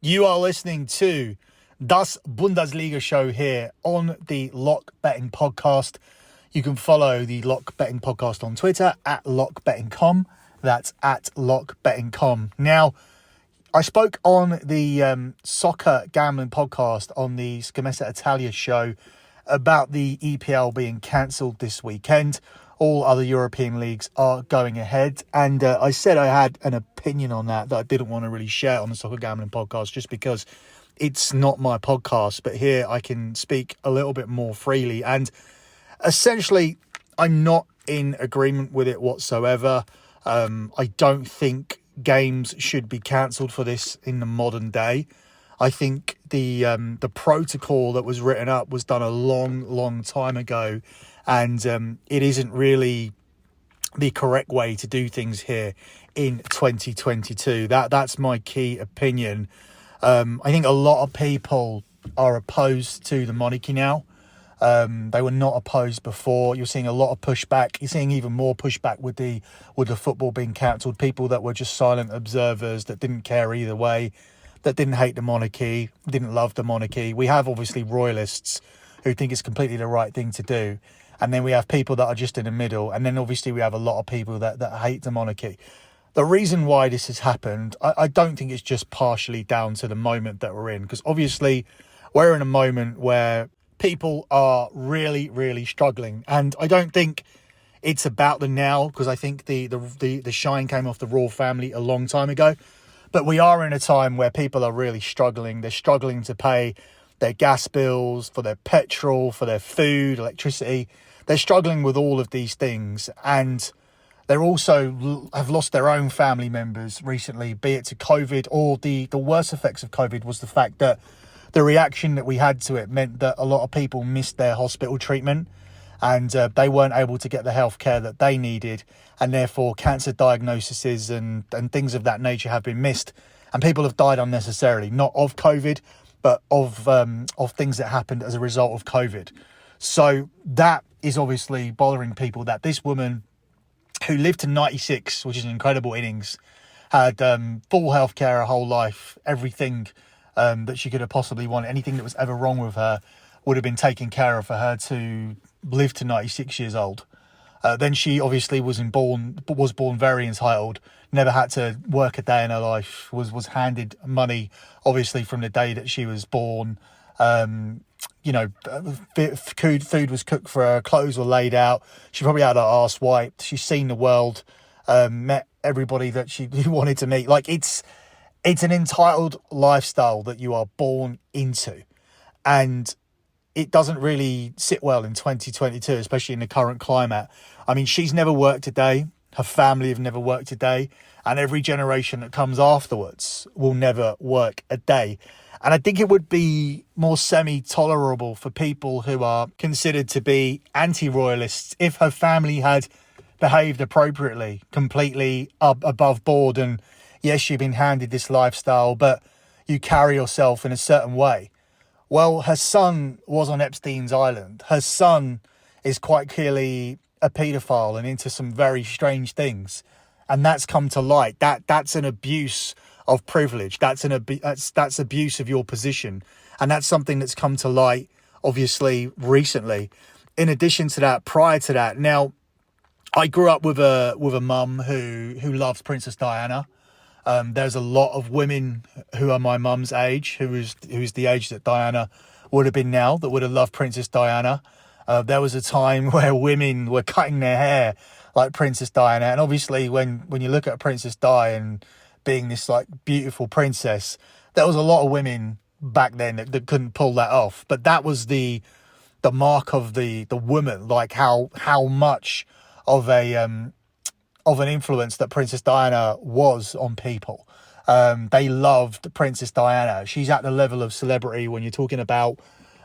You are listening to Däs Bündesliga Show here on the Lock Betting Podcast. You can follow the Lock Betting Podcast on Twitter at lockbetting.com. That's at lockbetting.com. Now, I spoke on the Soccer Gambling Podcast on the Scommessa Italia show about the EPL being cancelled this weekend. All other European leagues are going ahead. And I said I had an opinion on that I didn't want to really share on the Soccer Gambling Podcast just because it's not my podcast. But here I can speak a little bit more freely. And essentially, I'm not in agreement with it whatsoever. I don't think games should be cancelled for this in the modern day. I think the protocol that was written up was done a long time ago. And it isn't really the correct way to do things here in 2022. That's my key opinion. I think a lot of people are opposed to the monarchy now. They were not opposed before. You're seeing a lot of pushback. You're seeing even more pushback with the football being cancelled. People that were just silent observers that didn't care either way, that didn't hate the monarchy, didn't love the monarchy. We have obviously royalists who think it's completely the right thing to do. And then we have people that are just in the middle. And then obviously we have a lot of people that hate the monarchy. The reason why this has happened, I don't think it's just partially down to the moment that we're in. Because obviously we're in a moment where people are really struggling. And I don't think it's about the now. Because I think the shine came off the royal family a long time ago. But we are in a time where people are really struggling. They're struggling to pay their gas bills, for their petrol, for their food, electricity. They're struggling with all of these things, and they're also have lost their own family members recently, be it to COVID, or the worst effects of COVID was the fact that the reaction that we had to it meant that a lot of people missed their hospital treatment, and they weren't able to get the health care that they needed, and therefore cancer diagnoses and things of that nature have been missed, and people have died unnecessarily, not of COVID, but of things that happened as a result of COVID. So that is obviously bothering people, that this woman who lived to 96, which is an incredible innings, had full healthcare her whole life, everything that she could have possibly wanted, anything that was ever wrong with her would have been taken care of for her to live to 96 years old. Then she obviously was born very entitled, never had to work a day in her life, was handed money, obviously, from the day that she was born. Food was cooked for her, clothes were laid out. She probably had her arse wiped. She's seen the world, met everybody that she wanted to meet. Like, it's an entitled lifestyle that you are born into. And it doesn't really sit well in 2022, especially in the current climate. I mean, she's never worked a day. Her family have never worked a day. And every generation that comes afterwards will never work a day. And I think it would be more semi-tolerable for people who are considered to be anti-royalists if her family had behaved appropriately, completely above board. And yes, you've been handed this lifestyle, but you carry yourself in a certain way. Well, her son was on Epstein's Island. Her son is quite clearly a paedophile and into some very strange things. And that's come to light. That's an abuse of privilege. That's abuse of your position. And that's something that's come to light, obviously, recently. In addition to that, prior to that, now, I grew up with a mum who loves Princess Diana. There's a lot of women who are my mum's age, who's the age that Diana would have been now, that would have loved Princess Diana. There was a time where women were cutting their hair like Princess Diana. And obviously when you look at Princess Di and being this like beautiful princess, there was a lot of women back then that couldn't pull that off. But that was the mark of the woman, like how much of an influence that Princess Diana was on people. They loved Princess Diana. She's at the level of celebrity when you're talking about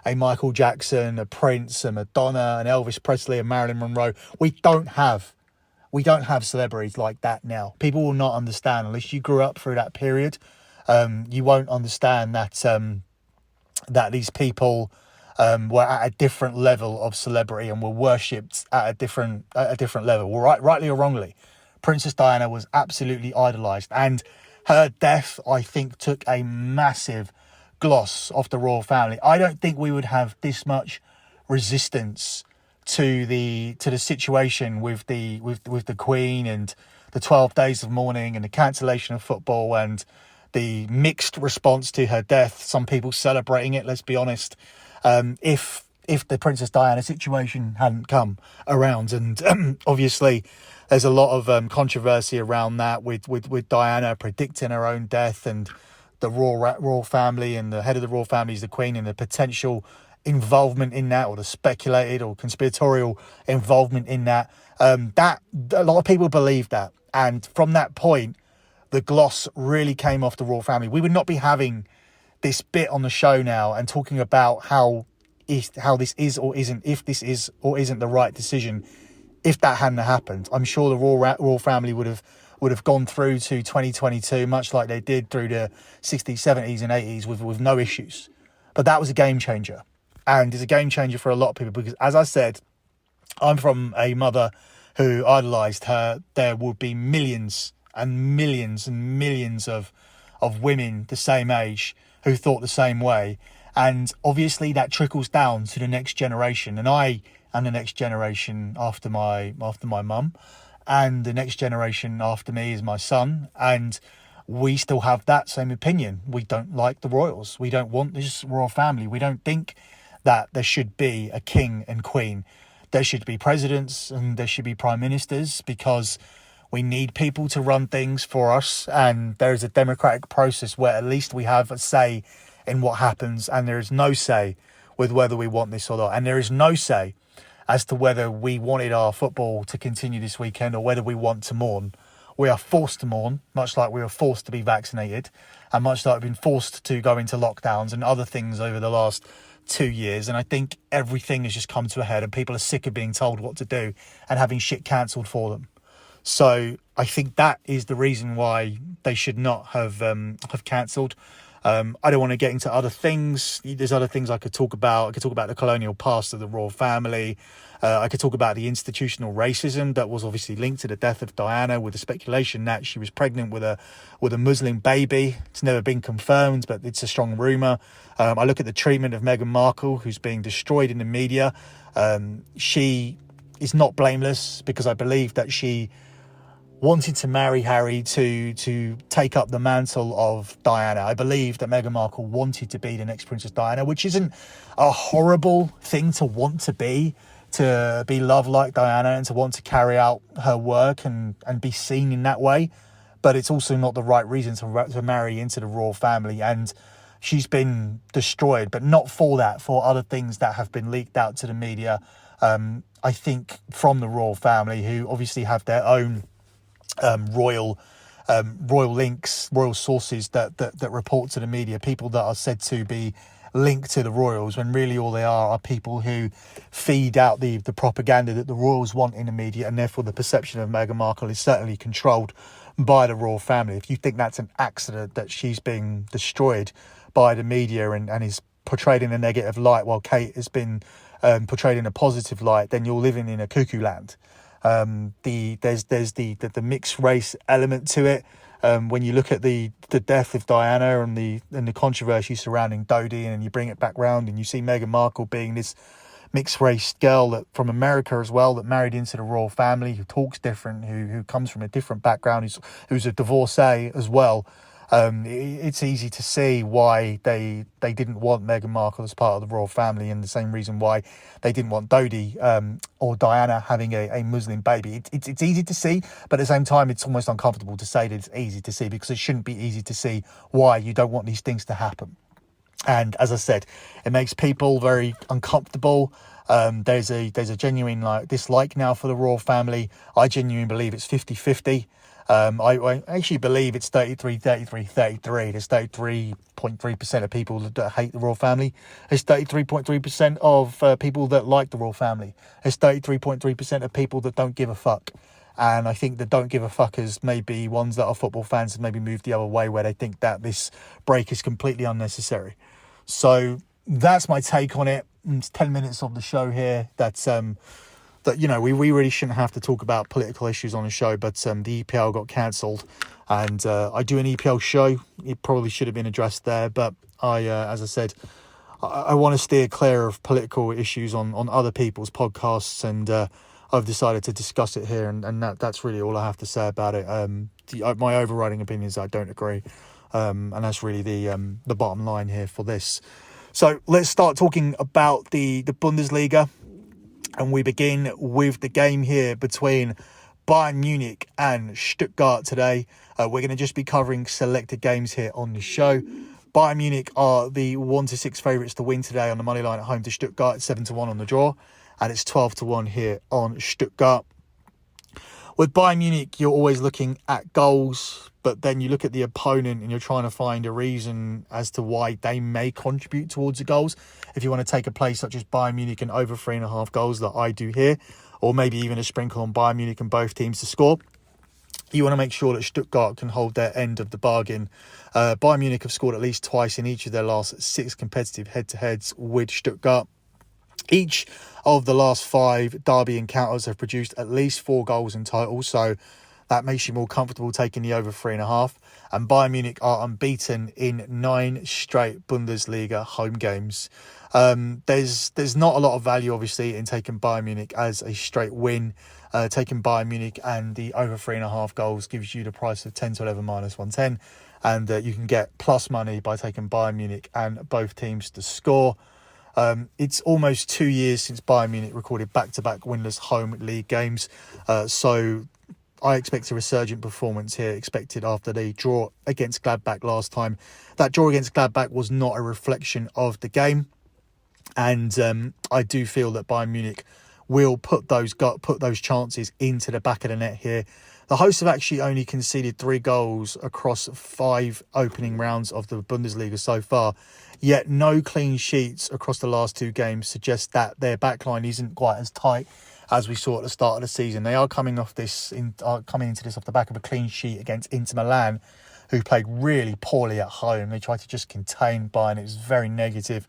a Michael Jackson, a Prince, a Madonna, an Elvis Presley, a Marilyn Monroe. We don't have celebrities like that now. People will not understand unless you grew up through that period. You won't understand that these people were at a different level of celebrity and were worshipped at a different level. Rightly or wrongly, Princess Diana was absolutely idolized, and Her death, I think, took a massive gloss off the royal family. I don't think we would have this much resistance to the situation with the Queen and the 12 days of mourning and the cancellation of football and the mixed response to her death. Some people celebrating it, let's be honest. If the Princess Diana situation hadn't come around, and obviously there's a lot of controversy around that with Diana predicting her own death, and the royal family and the head of the royal family is the Queen, and the potential involvement in that, or the speculated or conspiratorial involvement in that. That a lot of people believe that, and from that point, the gloss really came off the royal family. We would not be having this bit on the show now and talking about how this is or isn't, if this is or isn't the right decision. If that hadn't happened, I'm sure the royal family would have gone through to 2022 much like they did through the 60s, 70s, and 80s with no issues. But that was a game changer, and it's a game changer for a lot of people because, as I said, I'm from a mother who idolised her. There would be millions and millions and millions of women the same age who thought the same way. And obviously that trickles down to the next generation. And I am the next generation after my mum. And the next generation after me is my son. And we still have that same opinion. We don't like the royals. We don't want this royal family. We don't think that there should be a king and queen. There should be presidents and there should be prime ministers, because we need people to run things for us, and there's a democratic process where at least we have a say in what happens, and there is no say with whether we want this or not. And there is no say as to whether we wanted our football to continue this weekend or whether we want to mourn. We are forced to mourn, much like we were forced to be vaccinated, and much like we've been forced to go into lockdowns and other things over the last 2 years. And I think everything has just come to a head, and people are sick of being told what to do and having shit cancelled for them. So I think that is the reason why they should not have cancelled. I don't want to get into other things. There's other things I could talk about. I could talk about the colonial past of the royal family. I could talk about the institutional racism that was obviously linked to the death of Diana, with the speculation that she was pregnant with a Muslim baby. It's never been confirmed, but it's a strong rumour. I look at the treatment of Meghan Markle, who's being destroyed in the media. She is not blameless, because I believe that she wanted to marry Harry to take up the mantle of Diana. I believe that Meghan Markle wanted to be the next Princess Diana, which isn't a horrible thing to want to be loved like Diana and to want to carry out her work and be seen in that way. But it's also not the right reason to marry into the royal family. And she's been destroyed, but not for that, for other things that have been leaked out to the media, I think, from the royal family, who obviously have their own royal links, royal sources that report to the media, people that are said to be linked to the royals, when really all they are people who feed out the propaganda that the royals want in the media, and therefore the perception of Meghan Markle is certainly controlled by the royal family. If you think that's an accident, that she's being destroyed by the media and is portrayed in a negative light while Kate has been portrayed in a positive light, then you're living in a cuckoo land. There's the mixed race element to it. When you look at the death of Diana and the controversy surrounding Dodie, and you bring it back round and you see Meghan Markle being this mixed race girl that from America as well, that married into the royal family, who talks different, who comes from a different background, who's a divorcee as well. It's easy to see why they didn't want Meghan Markle as part of the royal family, and the same reason why they didn't want Dodie or Diana having a Muslim baby. It's easy to see, but at the same time, it's almost uncomfortable to say that it's easy to see, because it shouldn't be easy to see why you don't want these things to happen. And as I said, it makes people very uncomfortable. There's a genuine dislike now for the royal family. I genuinely believe it's 50-50. I actually believe it's 33. There's 33.3% of people that hate the royal family. There's 33.3% of people that like the royal family. There's 33.3% of people that don't give a fuck. And I think the don't give a fuckers may be ones that are football fans and maybe move the other way, where they think that this break is completely unnecessary. So that's my take on it. It's 10 minutes of the show here. That's that, we really shouldn't have to talk about political issues on the show, but the EPL got cancelled, and I do an EPL show. It probably should have been addressed there, but as I said, I want to steer clear of political issues on other people's podcasts, and I've decided to discuss it here, and that's really all I have to say about it. My overriding opinion is I don't agree, and that's really the bottom line here for this. So let's start talking about the Bundesliga, and we begin with the game here between Bayern Munich and Stuttgart today. We're going to just be covering selected games here on the show. Bayern Munich are the 1-6 favourites to win today on the money line at home to Stuttgart. It's 7-1 on the draw, and it's 12-1 here on Stuttgart. With Bayern Munich, you're always looking at goals, but then you look at the opponent and you're trying to find a reason as to why they may contribute towards the goals. If you want to take a play such as Bayern Munich and over 3.5 goals that I do here, or maybe even a sprinkle on Bayern Munich and both teams to score, you want to make sure that Stuttgart can hold their end of the bargain. Bayern Munich have scored at least twice in each of their last 6 competitive head-to-heads with Stuttgart. Each of the last 5 derby encounters have produced at least 4 goals in total, so that makes you more comfortable taking the over 3.5. And Bayern Munich are unbeaten in 9 straight Bundesliga home games. There's not a lot of value, obviously, in taking Bayern Munich as a straight win. Taking Bayern Munich and the over 3.5 goals gives you the price of 10-11 minus 110. And you can get plus money by taking Bayern Munich and both teams to score. It's almost 2 years since Bayern Munich recorded back-to-back winless home league games. So I expect a resurgent performance here, expected after the draw against Gladbach last time. That draw against Gladbach was not a reflection of the game. And I do feel that Bayern Munich will put those chances into the back of the net here. The hosts have actually only conceded 3 goals across 5 opening rounds of the Bundesliga so far, yet no clean sheets across the last 2 games suggest that their backline isn't quite as tight as we saw at the start of the season. They are coming into this off the back of a clean sheet against Inter Milan, who played really poorly at home. They tried to just contain Bayern. It was very negative.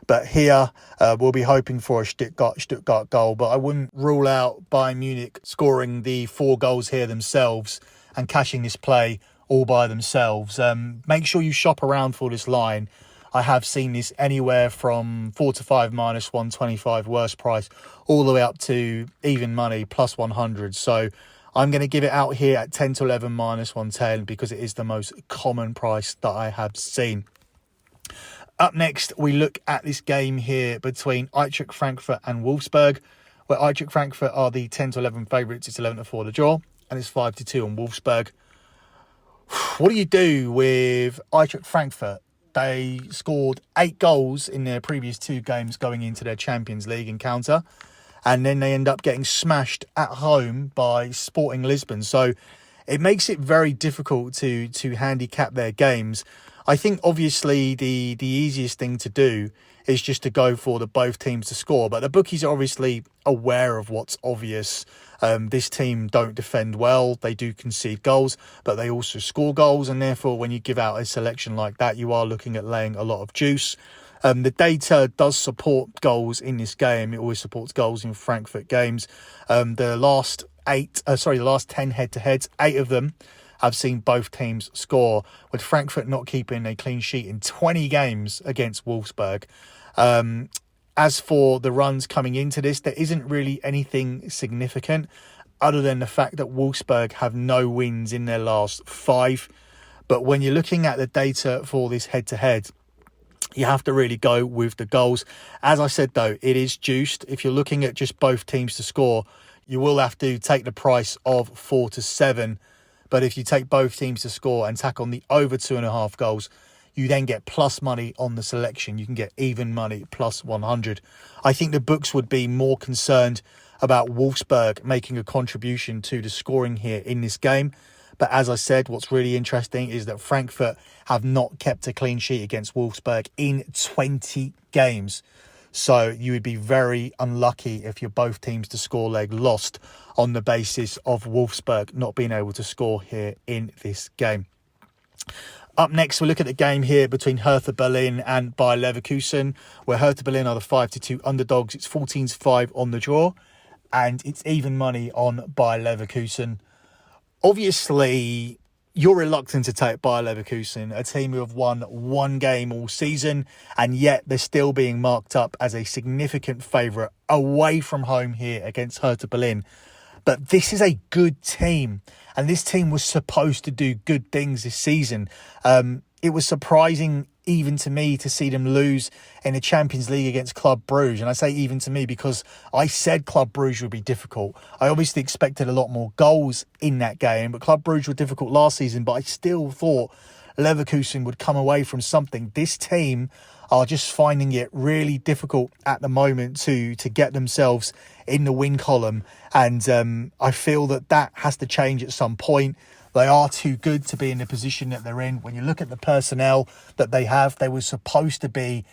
But here, we'll be hoping for a Stuttgart goal. But I wouldn't rule out Bayern Munich scoring the 4 goals here themselves and cashing this play all by themselves. Make sure you shop around for this line. I have seen this anywhere from 4-5 minus 125 worst price, all the way up to even money plus 100. So I'm going to give it out here at 10-11 minus 110 because it is the most common price that I have seen. Up next, we look at this game here between Eintracht Frankfurt and Wolfsburg, where Eintracht Frankfurt are the 10-11 favourites. It's 11-4 the draw, and it's 5-2 on Wolfsburg. What do you do with Eintracht Frankfurt? They scored 8 goals in their previous 2 games going into their Champions League encounter, and then they end up getting smashed at home by Sporting Lisbon. So it makes it very difficult to handicap their games. I think obviously the easiest thing to do is just to go for the both teams to score. But the bookies are obviously aware of what's obvious. This team don't defend well. They do concede goals, but they also score goals. And therefore, when you give out a selection like that, you are looking at laying a lot of juice. The data does support goals in this game. It always supports goals in Frankfurt games. The last 10 head-to-heads, 8 of them have seen both teams score, with Frankfurt not keeping a clean sheet in 20 games against Wolfsburg. As for the runs coming into this, there isn't really anything significant other than the fact that Wolfsburg have no wins in their last 5. But when you're looking at the data for this head-to-head, you have to really go with the goals. As I said, though, it is juiced. If you're looking at just both teams to score, you will have to take the price of 4-7. But if you take both teams to score and tack on the over 2.5 goals, you then get plus money on the selection. You can get even money plus 100. I think the books would be more concerned about Wolfsburg making a contribution to the scoring here in this game. But as I said, what's really interesting is that Frankfurt have not kept a clean sheet against Wolfsburg in 20 games. So you would be very unlucky if your both teams to score leg lost on the basis of Wolfsburg not being able to score here in this game. Up next, we look at the game here between Hertha Berlin and Bayer Leverkusen, where Hertha Berlin are the 5-2 underdogs. It's 14-5 on the draw, and it's even money on Bayer Leverkusen. Obviously, you're reluctant to take Bayer Leverkusen, a team who have won one game all season, and yet they're still being marked up as a significant favourite away from home here against Hertha Berlin. But this is a good team, and this team was supposed to do good things this season. It was surprising even to me to see them lose in the Champions League against Club Brugge. And I say even to me because I said Club Brugge would be difficult. I obviously expected a lot more goals in that game, but Club Brugge were difficult last season. But I still thought Leverkusen would come away from something. This team are just finding it really difficult at the moment to get themselves in the win column. And I feel that has to change at some point. They are too good to be in the position that they're in. When you look at the personnel that they have, they were supposed to be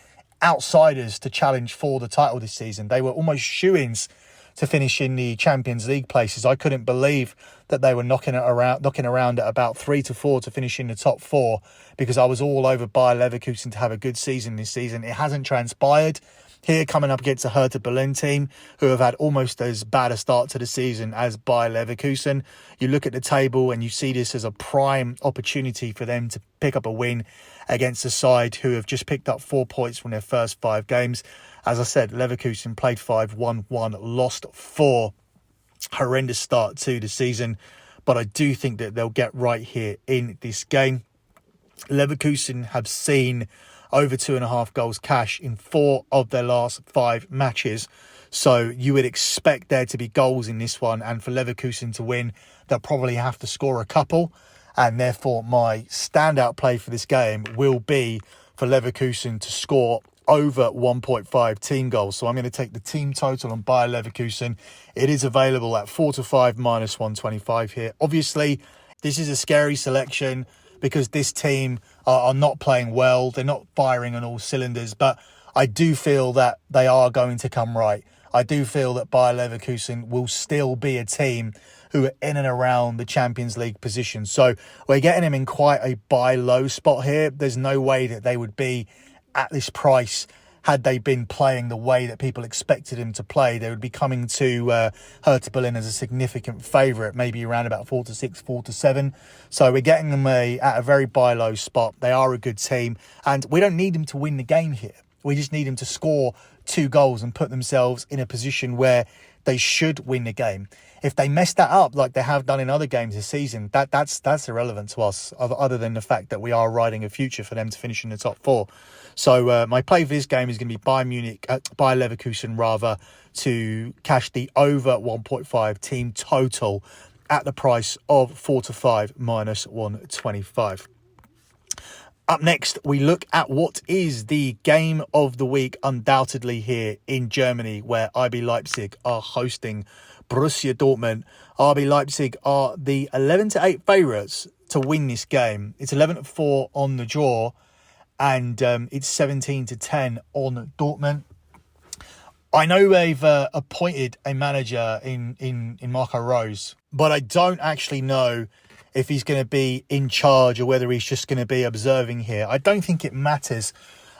outsiders to challenge for the title this season. They were almost shoo-ins to finish in the Champions League places. I couldn't believe that they were knocking around at about 3 to 4 to finish in the top 4, because I was all over Bayer Leverkusen to have a good season this season. It hasn't transpired. Here, coming up against a Hertha Berlin team who have had almost as bad a start to the season as Bayer Leverkusen. You look at the table and you see this as a prime opportunity for them to pick up a win against a side who have just picked up 4 points from their first 5 games. As I said, Leverkusen played 5, won 1, lost 4. Horrendous start to the season, but I do think that they'll get right here in this game. Leverkusen have seen over 2.5 goals cash in 4 of their last 5 matches. So you would expect there to be goals in this one. And for Leverkusen to win, they'll probably have to score a couple. And therefore, my standout play for this game will be for Leverkusen to score over 1.5 team goals. So I'm going to take the team total on Bayer Leverkusen. It is available at 4 to 5 minus 125 here. Obviously, this is a scary selection because this team are not playing well. They're not firing on all cylinders, but I do feel that they are going to come right. I do feel that Bayer Leverkusen will still be a team who are in and around the Champions League position. So we're getting them in quite a buy low spot here. There's no way that they would be at this price had they been playing the way that people expected him to play. They would be coming to Hertha Berlin as a significant favourite, maybe around about 4 to 6, 4 to 7. So we're getting them at a very buy low spot. They are a good team, and we don't need them to win the game here. We just need them to score 2 goals and put themselves in a position where they should win the game. If they mess that up like they have done in other games this season, that's irrelevant to us, other than the fact that we are riding a future for them to finish in the top 4. So my play for this game is going to be Bayer Leverkusen rather, to cash the over 1.5 team total at the price of 4 to 5 minus 125. Up next, we look at what is the game of the week, undoubtedly here in Germany, where RB Leipzig are hosting Borussia Dortmund. RB Leipzig are the 11 to 8 favourites to win this game. It's 11 to 4 on the draw, and it's 17 to 10 on Dortmund. I know they've appointed a manager in Marco Rose, but I don't actually know if he's going to be in charge or whether he's just going to be observing here. I don't think it matters.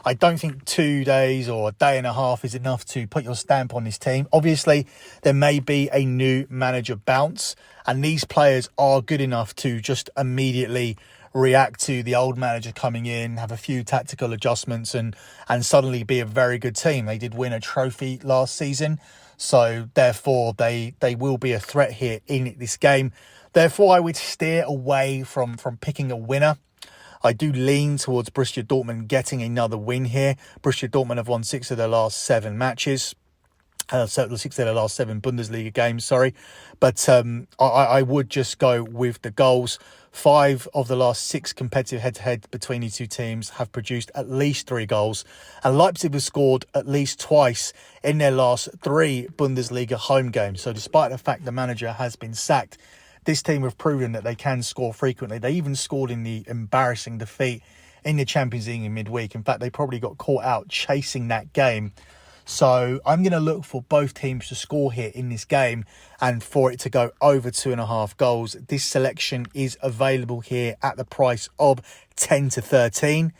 I don't think 2 days or a day and a half is enough to put your stamp on this team. Obviously, there may be a new manager bounce, and these players are good enough to just immediately react to the old manager coming in, have a few tactical adjustments, and suddenly be a very good team. They did win a trophy last season, so therefore they will be a threat here in this game. Therefore, I would steer away from picking a winner. I do lean towards Borussia Dortmund getting another win here. Borussia Dortmund have won 6 of their last 7 matches. 6 of their last 7 Bundesliga games, sorry. But I would just go with the goals. 5 of the last 6 competitive head-to-head between the two teams have produced at least 3 goals. And Leipzig have scored at least twice in their last 3 Bundesliga home games. So despite the fact the manager has been sacked, this team have proven that they can score frequently. They even scored in the embarrassing defeat in the Champions League in midweek. In fact, they probably got caught out chasing that game. So I'm going to look for both teams to score here in this game and for it to go over 2.5 goals. This selection is available here at the price of 10 to 13.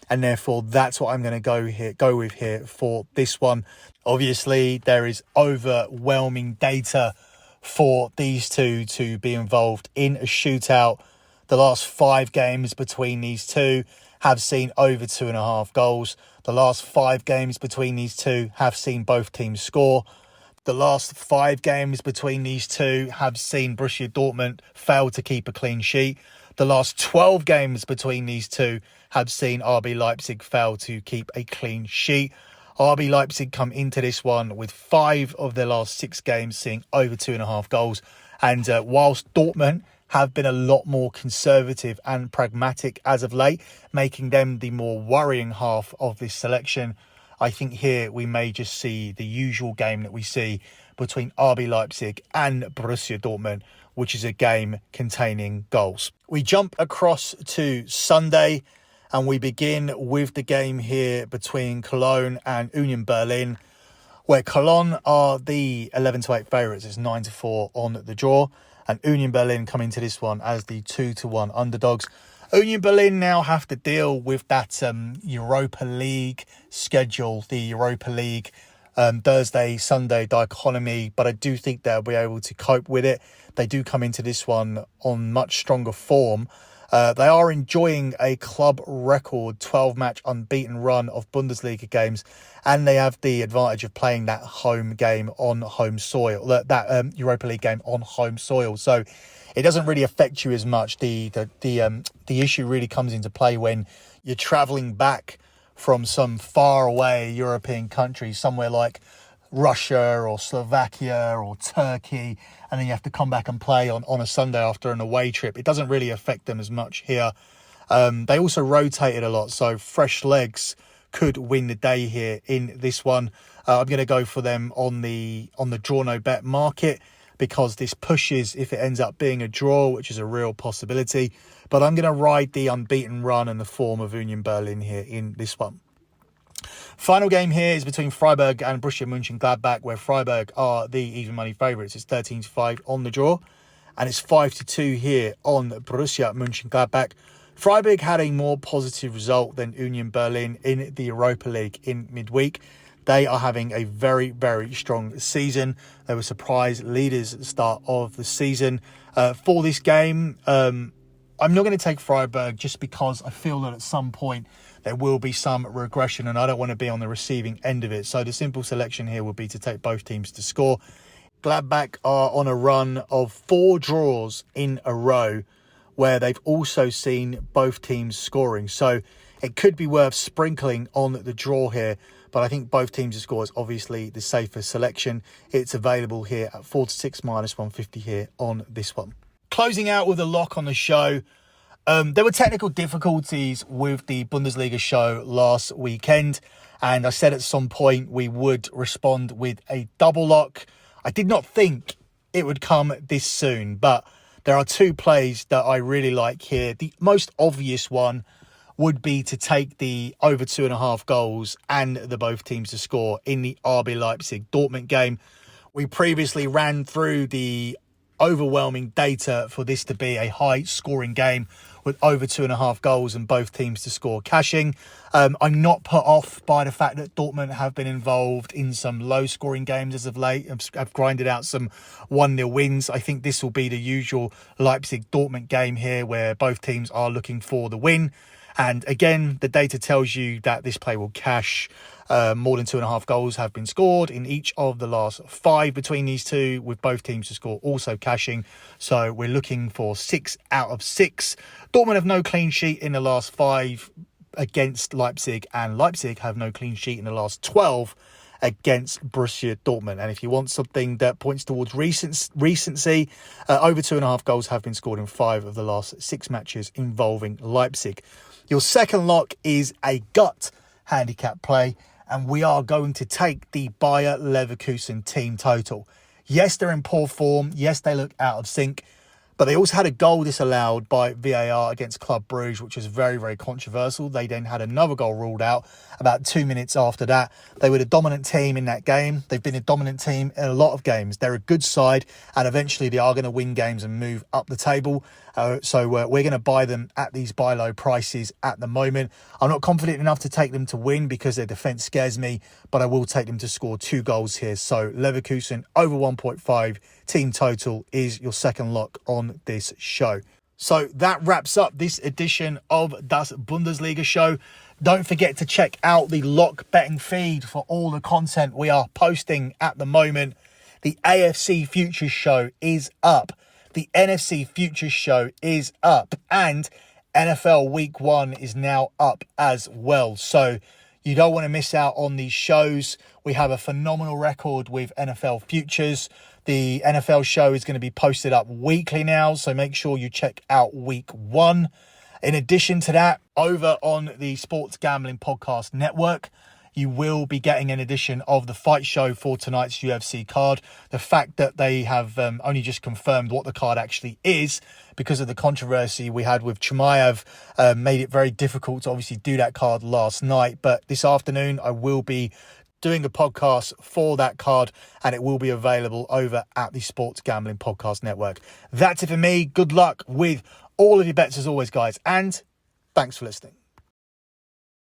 and therefore that's what I'm going to go with here for this one. Obviously, there is overwhelming data for these two to be involved in a shootout. The last 5 games between these two have seen over 2.5 goals. The last 5 games between these two have seen both teams score. The last 5 games between these two have seen Borussia Dortmund fail to keep a clean sheet. The last 12 games between these two have seen RB Leipzig fail to keep a clean sheet. RB Leipzig come into this one with 5 of their last 6 games seeing over 2.5 goals. And whilst Dortmund have been a lot more conservative and pragmatic as of late, making them the more worrying half of this selection, I think here we may just see the usual game that we see between RB Leipzig and Borussia Dortmund, which is a game containing goals. We jump across to Sunday and we begin with the game here between Cologne and Union Berlin, where Cologne are the 11-8 favourites. It's 9-4 on the draw, and Union Berlin come into this one as the 2-1 underdogs. Union Berlin now have to deal with that Europa League schedule, the Europa League Thursday, Sunday dichotomy, but I do think they'll be able to cope with it. They do come into this one on much stronger form. They are enjoying a club record 12-match unbeaten run of Bundesliga games, and they have the advantage of playing that home game on home soil, that Europa League game on home soil. So it doesn't really affect you as much. The issue really comes into play when you're travelling back from some far away European country, somewhere like Russia or Slovakia or Turkey, and then you have to come back and play on a Sunday after an away trip. It doesn't really affect them as much here. They also rotated a lot, so fresh legs could win the day here in this one. I'm going to go for them on the draw no bet market, because this pushes if it ends up being a draw, which is a real possibility. But I'm going to ride the unbeaten run and the form of Union Berlin here in this one. Final game here is between Freiburg and Borussia Mönchengladbach, where Freiburg are the even money favourites. It's 13-5 on the draw, and it's 5-2 here on Borussia Mönchengladbach. Freiburg had a more positive result than Union Berlin in the Europa League in midweek. They are having a very, very strong season. They were surprise leaders at the start of the season. For this game, I'm not going to take Freiburg just because I feel that at some point there will be some regression and I don't want to be on the receiving end of it. So the simple selection here would be to take both teams to score. Gladbach are on a run of 4 draws in a row where they've also seen both teams scoring. So it could be worth sprinkling on the draw here, but I think both teams to score is obviously the safer selection. It's available here at 4-6 minus 150 here on this one. Closing out with a lock on the show. There were technical difficulties with the Bundesliga show last weekend, and I said at some point we would respond with a double lock. I did not think it would come this soon, but there are 2 plays that I really like here. The most obvious one would be to take the over 2.5 goals and the both teams to score in the RB Leipzig Dortmund game. We previously ran through the overwhelming data for this to be a high scoring game with over 2.5 goals and both teams to score cashing. I'm not put off by the fact that Dortmund have been involved in some low scoring games as of late. I've grinded out some 1-0 wins. I think this will be the usual Leipzig Dortmund game here where both teams are looking for the win. And again, the data tells you that this play will cash. More than 2.5 goals have been scored in each of the last 5 between these two, with both teams to score also cashing. So we're looking for 6 out of 6. Dortmund have no clean sheet in the last 5 against Leipzig, and Leipzig have no clean sheet in the last 12 against Borussia Dortmund. And if you want something that points towards recency, over 2.5 goals have been scored in 5 of the last 6 matches involving Leipzig. Your second lock is a gut handicap play, and we are going to take the Bayer Leverkusen team total. Yes, they're in poor form. Yes, they look out of sync, But they also had a goal disallowed by VAR against Club Brugge, which was very, very controversial. They then had another goal ruled out about 2 minutes after that. They were the dominant team in that game. They've been a dominant team in a lot of games. They're a good side, and eventually they are going to win games and move up the table. So we're going to buy them at these buy low prices at the moment. I'm not confident enough to take them to win because their defence scares me, but I will take them to score 2 goals here. So Leverkusen over 1.5 team total is your second lock on this show. So that wraps up this edition of Däs Bündesliga Show. Don't forget to check out the lock betting feed for all the content we are posting at the moment. The AFC Futures Show is up. The NFC Futures Show is up. And NFL Week 1 is now up as well. So you don't want to miss out on these shows. We have a phenomenal record with NFL Futures. The NFL show is going to be posted up weekly now, so make sure you check out Week 1. In addition to that, over on the Sports Gambling Podcast Network, you will be getting an edition of the fight show for tonight's UFC card. The fact that they have only just confirmed what the card actually is because of the controversy we had with Chimaev made it very difficult to obviously do that card last night. But this afternoon, I will be doing a podcast for that card, and it will be available over at the Sports Gambling Podcast Network. That's it for me. Good luck with all of your bets as always, guys, and thanks for listening.